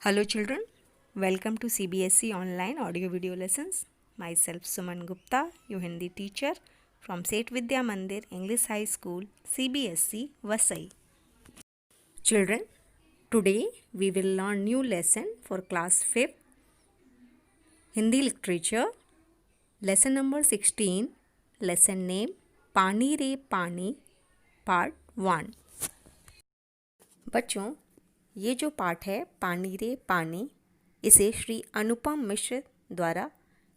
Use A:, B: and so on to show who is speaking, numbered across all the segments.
A: Hello children, welcome to CBSE online audio video lessons. Myself Suman Gupta, your Hindi teacher from Set Vidya Mandir English High School, CBSE Vasai. Children, today we will learn new lesson for class 5th Hindi literature. Lesson number 16, lesson name पानी रे पानी part 1. बच्चों, ये जो पाठ है पानी रे पानी, इसे श्री अनुपम मिश्र द्वारा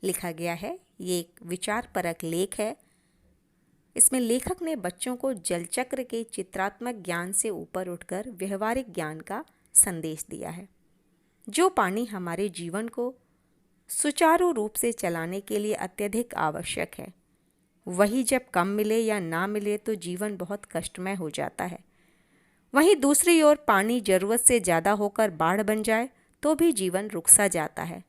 A: लिखा गया है. ये एक विचारपरक लेख है. इसमें लेखक ने बच्चों को जलचक्र के चित्रात्मक ज्ञान से ऊपर उठकर व्यवहारिक ज्ञान का संदेश दिया है. जो पानी हमारे जीवन को सुचारू रूप से चलाने के लिए अत्यधिक आवश्यक है, वही जब कम मिले या ना मिले तो जीवन बहुत कष्टमय हो जाता है. वहीं दूसरी ओर पानी ज़रूरत से ज़्यादा होकर बाढ़ बन जाए तो भी जीवन रुक सा जाता है.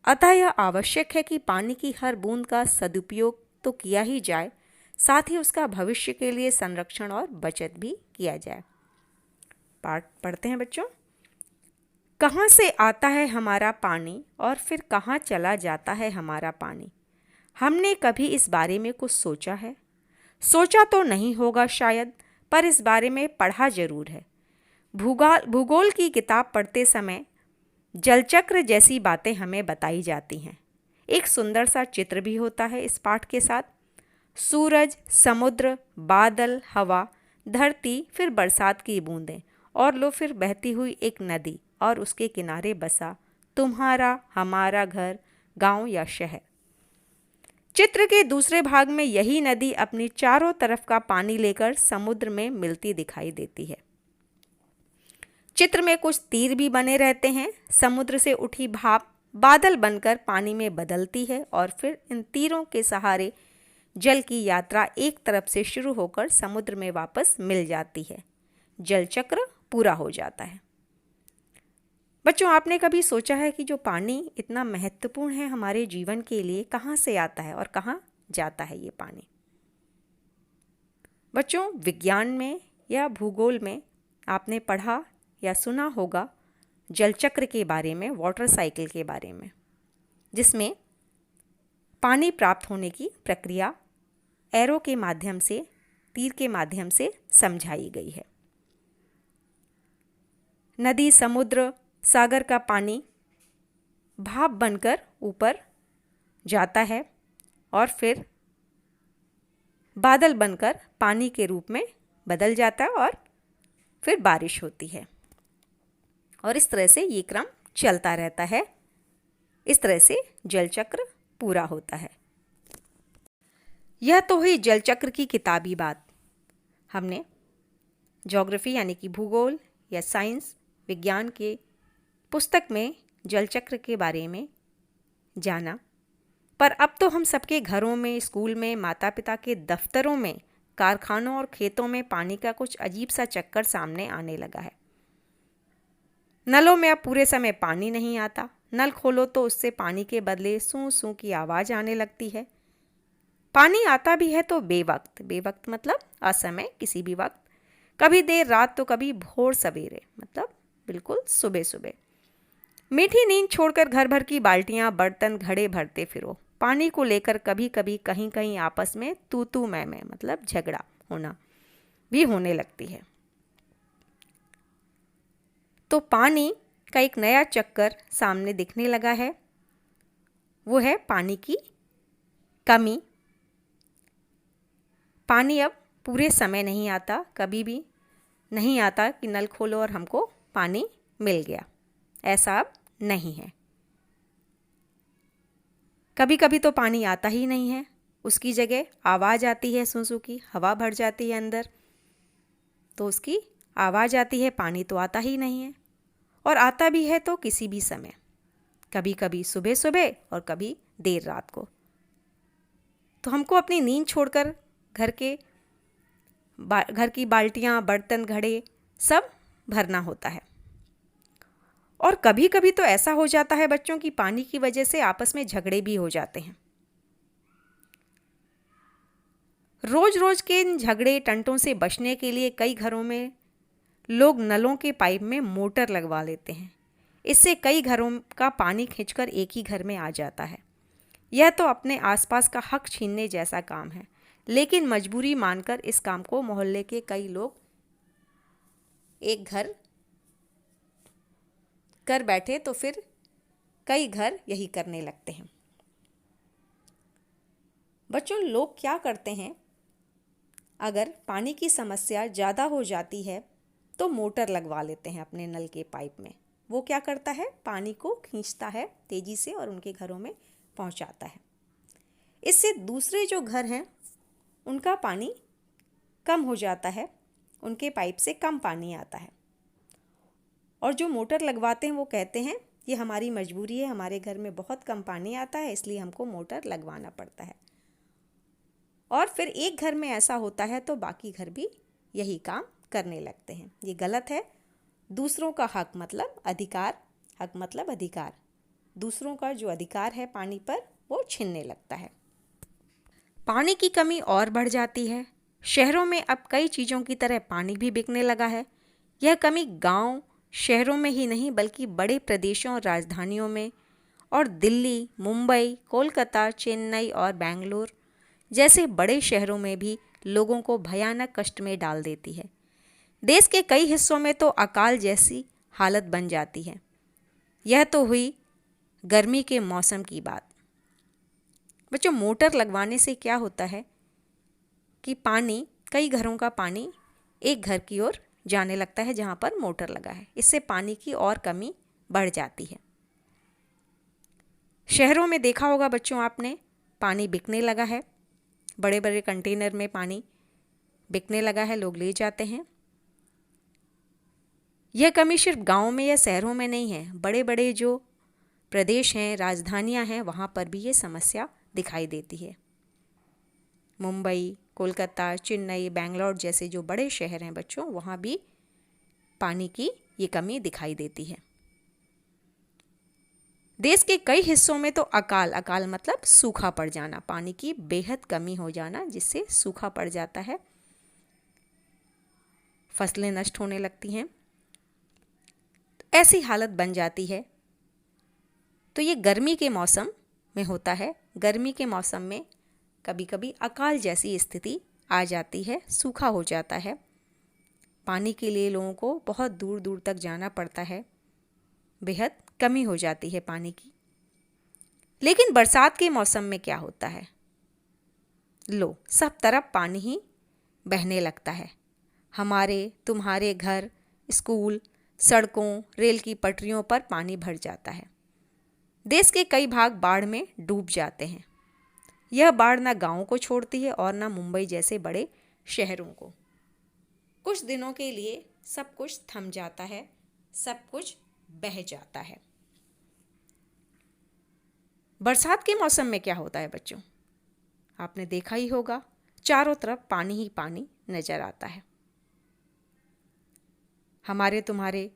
A: अतः यह आवश्यक है कि पानी की हर बूंद का सदुपयोग तो किया ही जाए, साथ ही उसका भविष्य के लिए संरक्षण और बचत भी किया जाए. पाठ पढ़ते हैं बच्चों. कहाँ से आता है हमारा पानी और फिर कहाँ चला जाता है हमारा पानी? हमने कभी इस बारे में कुछ सोचा है? सोचा तो नहीं होगा शायद, पर इस बारे में पढ़ा जरूर है. भूगोल की किताब पढ़ते समय जलचक्र जैसी बातें हमें बताई जाती हैं. एक सुंदर सा चित्र भी होता है इस पाठ के साथ. सूरज, समुद्र, बादल, हवा, धरती, फिर बरसात की बूंदें और लो फिर बहती हुई एक नदी और उसके किनारे बसा तुम्हारा हमारा घर, गांव या शहर. चित्र के दूसरे भाग में यही नदी अपनी चारों तरफ का पानी लेकर समुद्र में मिलती दिखाई देती है. चित्र में कुछ तीर भी बने रहते हैं. समुद्र से उठी भाप बादल बनकर पानी में बदलती है और फिर इन तीरों के सहारे जल की यात्रा एक तरफ से शुरू होकर समुद्र में वापस मिल जाती है. जल चक्र पूरा हो जाता है. बच्चों, आपने कभी सोचा है कि जो पानी इतना महत्वपूर्ण है हमारे जीवन के लिए, कहाँ से आता है और कहाँ जाता है ये पानी? बच्चों, विज्ञान में या भूगोल में आपने पढ़ा या सुना होगा जलचक्र के बारे में, वाटर साइकिल के बारे में, जिसमें पानी प्राप्त होने की प्रक्रिया एरो के माध्यम से, तीर के माध्यम से समझाई गई है. नदी, समुद्र, सागर का पानी भाप बनकर ऊपर जाता है और फिर बादल बनकर पानी के रूप में बदल जाता है और फिर बारिश होती है. और इस तरह से ये क्रम चलता रहता है. इस तरह से जलचक्र पूरा होता है. यह तो हुई जलचक्र की किताबी बात. हमने ज्योग्राफी यानी कि भूगोल या साइंस, विज्ञान के पुस्तक में जलचक्र के बारे में जाना. पर अब तो हम सबके घरों में, स्कूल में, माता पिता के दफ्तरों में, कारखानों और खेतों में पानी का कुछ अजीब सा चक्कर सामने आने लगा है. नलों में अब पूरे समय पानी नहीं आता. नल खोलो तो उससे पानी के बदले सूं सूं की आवाज़ आने लगती है. पानी आता भी है तो बेवक्त. बेवक्त मतलब असमय, किसी भी वक्त. कभी देर रात तो कभी भोर सवेरे, मतलब बिल्कुल सुबह सुबह. मीठी नींद छोड़कर घर भर की बाल्टियां, बर्तन, घड़े भरते फिरो. पानी को लेकर कभी कभी कहीं कहीं आपस में तू तू मैं मतलब झगड़ा होना भी होने लगती है. तो पानी का एक नया चक्कर सामने दिखने लगा है. वो है पानी की कमी. पानी अब पूरे समय नहीं आता, कभी भी नहीं आता कि नल खोलो और हमको पानी मिल गया. ऐसा अब नहीं है. कभी कभी तो पानी आता ही नहीं है. उसकी जगह आवाज़ आती है सूं सूं की. हवा भर जाती है अंदर तो उसकी आवाज़ आती है. पानी तो आता ही नहीं है. और आता भी है तो किसी भी समय, कभी कभी सुबह सुबह और कभी देर रात को. तो हमको अपनी नींद छोड़कर घर की बाल्टियाँ, बर्तन, घड़े सब भरना होता है. और कभी कभी तो ऐसा हो जाता है बच्चों की पानी की वजह से आपस में झगड़े भी हो जाते हैं. रोज रोज के इन झगड़े टंटों से बचने के लिए कई घरों में लोग नलों के पाइप में मोटर लगवा लेते हैं. इससे कई घरों का पानी खींचकर एक ही घर में आ जाता है। यह तो अपने आसपास का हक छीनने जैसा काम है, लेकिन मजबूरी मानकर इस काम को मोहल्ले के कई लोग एक घर कर बैठे तो फिर कई घर यही करने लगते हैं। बच्चों, लोग क्या करते हैं, अगर पानी की समस्या ज़्यादा हो जाती है तो मोटर लगवा लेते हैं अपने नल के पाइप में। वो क्या करता है, पानी को खींचता है तेज़ी से और उनके घरों में पहुंचाता है। इससे दूसरे जो घर हैं उनका पानी कम हो जाता है, उनके पाइप से कम पानी आता है। और जो मोटर लगवाते हैं वो कहते हैं ये हमारी मजबूरी है, हमारे घर में बहुत कम पानी आता है इसलिए हमको मोटर लगवाना पड़ता है। और फिर एक घर में ऐसा होता है तो बाकी घर भी यही काम करने लगते हैं। ये गलत है। दूसरों का हक मतलब अधिकार, हक मतलब अधिकार। दूसरों का जो अधिकार है पानी पर वो छीनने लगता है। पानी की कमी और बढ़ जाती है। शहरों में अब कई चीज़ों की तरह पानी भी बिकने लगा है। यह कमी गांव, शहरों में ही नहीं बल्कि बड़े प्रदेशों और राजधानियों में और दिल्ली, मुंबई, कोलकाता, चेन्नई और बेंगलुरु जैसे बड़े शहरों में भी लोगों को भयानक कष्ट में डाल देती है। देश के कई हिस्सों में तो अकाल जैसी हालत बन जाती है। यह तो हुई गर्मी के मौसम की बात। बच्चों, मोटर लगवाने से क्या होता है कि पानी, कई घरों का पानी एक घर की ओर जाने लगता है जहाँ पर मोटर लगा है। इससे पानी की और कमी बढ़ जाती है। शहरों में देखा होगा बच्चों आपने, पानी बिकने लगा है। बड़े बड़े कंटेनर में पानी बिकने लगा है, लोग ले जाते हैं। यह कमी सिर्फ गाँव में या शहरों में नहीं है, बड़े बड़े जो प्रदेश हैं, राजधानियां हैं, वहाँ पर भी ये समस्या दिखाई देती है। मुंबई, कोलकाता, चेन्नई, बेंगलोर जैसे जो बड़े शहर हैं बच्चों, वहाँ भी पानी की ये कमी दिखाई देती है। देश के कई हिस्सों में तो अकाल मतलब सूखा पड़ जाना, पानी की बेहद कमी हो जाना जिससे सूखा पड़ जाता है, फसलें नष्ट होने लगती हैं। ऐसी हालत बन जाती है। तो ये गर्मी के मौसम में होता है। गर्मी के मौसम में कभी कभी अकाल जैसी स्थिति आ जाती है, सूखा हो जाता है। पानी के लिए लोगों को बहुत दूर दूर तक जाना पड़ता है, बेहद कमी हो जाती है पानी की। लेकिन बरसात के मौसम में क्या होता है, लो सब तरफ पानी ही बहने लगता है। हमारे तुम्हारे घर, स्कूल, सड़कों, रेल की पटरियों पर पानी भर जाता है। देश के कई भाग बाढ़ में डूब जाते हैं। यह बाढ़ ना गाँव को छोड़ती है और ना मुंबई जैसे बड़े शहरों को। कुछ दिनों के लिए सब कुछ थम जाता है, सब कुछ बह जाता है। बरसात के मौसम में क्या होता है बच्चों, आपने देखा ही होगा, चारों तरफ पानी ही पानी नजर आता है। हमारे तुम्हारे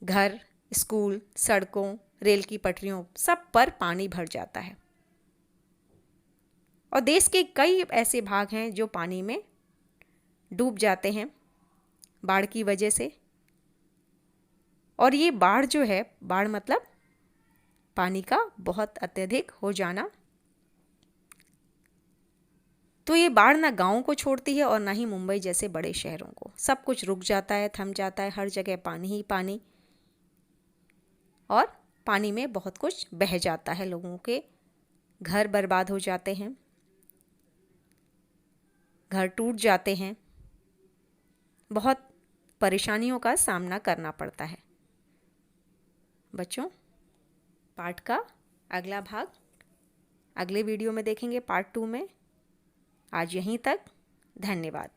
A: घर, स्कूल, सड़कों, रेल की पटरियों सब पर पानी भर जाता है। और देश के कई ऐसे भाग हैं जो पानी में डूब जाते हैं बाढ़ की वजह से। और ये बाढ़ जो है, बाढ़ मतलब पानी का बहुत अत्यधिक हो जाना। तो ये बाढ़ ना गाँव को छोड़ती है और ना ही मुंबई जैसे बड़े शहरों को। सब कुछ रुक जाता है, थम जाता है, हर जगह पानी ही पानी। और पानी में बहुत कुछ बह जाता है, लोगों के घर बर्बाद हो जाते हैं, घर टूट जाते हैं, बहुत परेशानियों का सामना करना पड़ता है। बच्चों, पार्ट का अगला भाग अगले वीडियो में देखेंगे, पार्ट 2 में। आज यहीं तक, धन्यवाद।